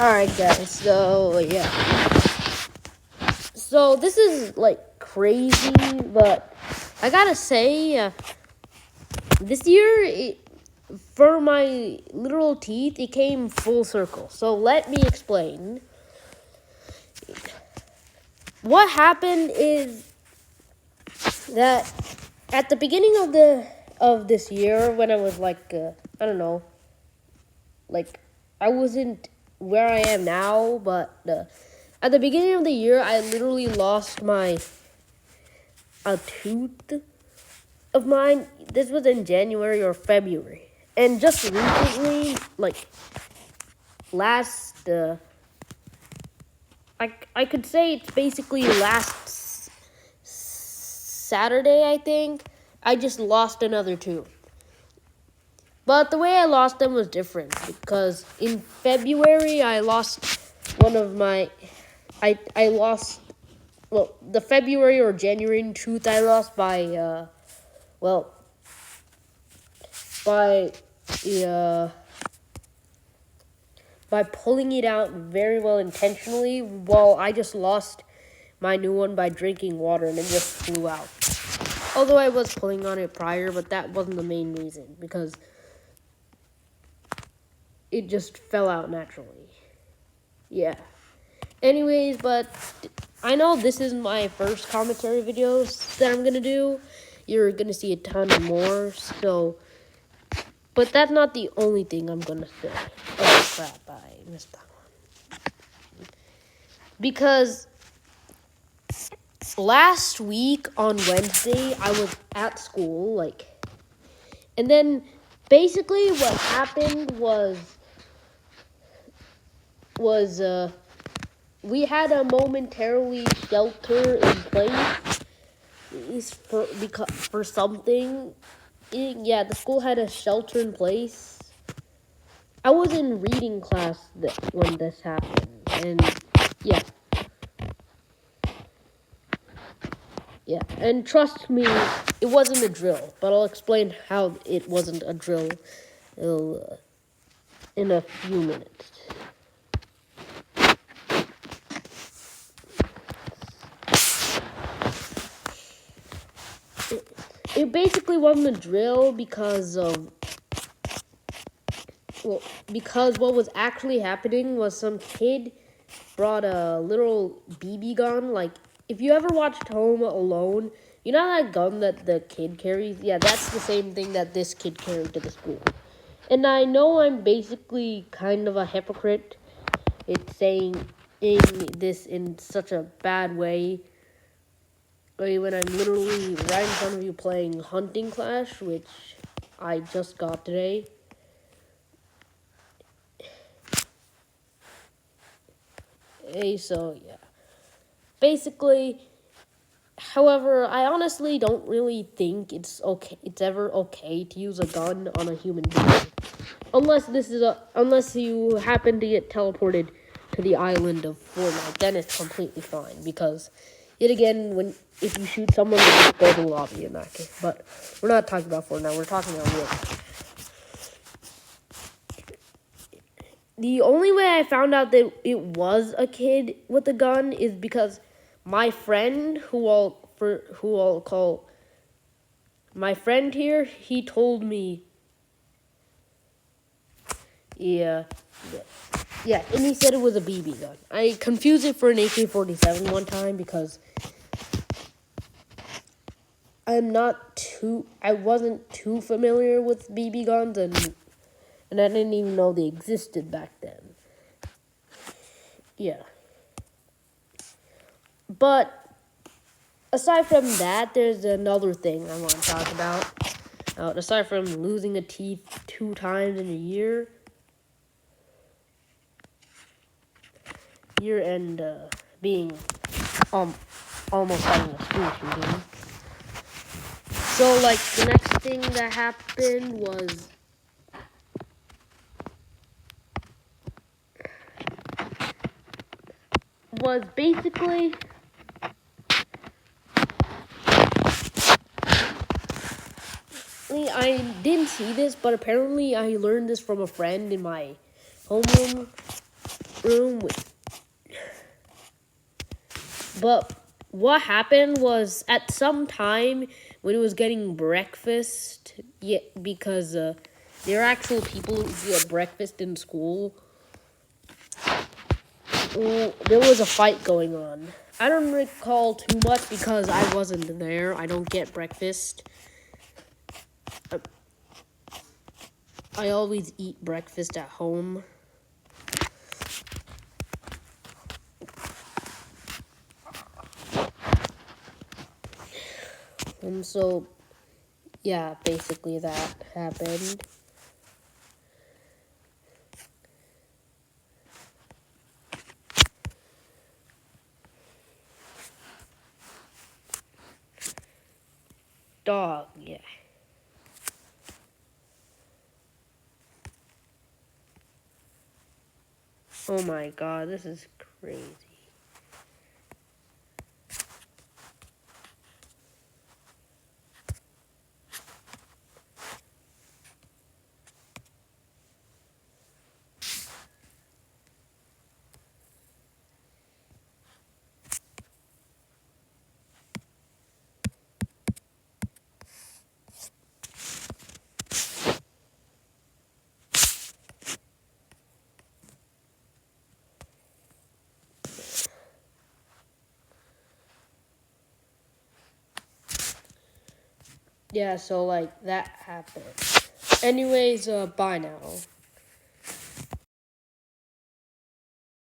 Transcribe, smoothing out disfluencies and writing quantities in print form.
Alright guys, so yeah. So this is like crazy, but I gotta say, this year, for my literal teeth, it came full circle. So let me explain. What happened is that at the beginning of this year, when I was like, I don't know, like I wasn't where I am now, but at the beginning of the year, I literally lost a tooth of mine. This was in January or February, and just recently, like last, I could say it's basically last Saturday. I think I just lost another tooth. But the way I lost them was different because in February I lost one of my I lost the February or January tooth I lost by by by pulling it out very well intentionally, while I just lost my new one by drinking water and it just flew out. Although I was pulling on it prior, but that wasn't the main reason because it just fell out naturally. Yeah. Anyways, but I know this is my first commentary videos that I'm gonna do. You're gonna see a ton more, so. But that's not the only thing I'm gonna say. Oh crap, I missed that one. Because last week on Wednesday, I was at school, and then basically what happened was we had a momentarily shelter in place for something. Yeah, the school had a shelter in place. I was in reading class when this happened, and yeah. Yeah, and trust me, it wasn't a drill, but I'll explain how it wasn't a drill in a few minutes. It basically wasn't a drill because what was actually happening was some kid brought a little BB gun. Like, if you ever watched Home Alone, you know that gun that the kid carries? Yeah, that's the same thing that this kid carried to the school. And I know I'm basically kind of a hypocrite. It's saying this in such a bad way when I'm literally right in front of you playing Hunting Clash, which I just got today. So yeah. Basically, however, I honestly don't really think it's ever okay to use a gun on a human being. Unless you happen to get teleported to the island of Fortnite, then it's completely fine, because yet again, if you shoot someone, you just go to the lobby in that case. But we're not talking about Fortnite, we're talking about real life. The only way I found out that it was a kid with a gun is because my friend, who I'll call my friend here, he told me. Yeah, and he said it was a BB gun. I confused it for an AK-47 one time because I wasn't too familiar with BB guns, and I didn't even know they existed back then. Yeah. But aside from that, there's another thing I want to talk about. Aside from losing a teeth 2 times in a year, and being almost having a school shooting. So, like, the next thing that happened was basically I didn't see this, but apparently I learned this from a friend in my homeroom. room. But what happened was at some time when it was getting breakfast, yeah, because there are actual people who get breakfast in school. There was a fight going on. I don't recall too much because I wasn't there. I don't get breakfast. I always eat breakfast at home. So, yeah, basically that happened. Dog, yeah. Oh my god, this is crazy. Yeah, so like that happened. Anyways, bye now.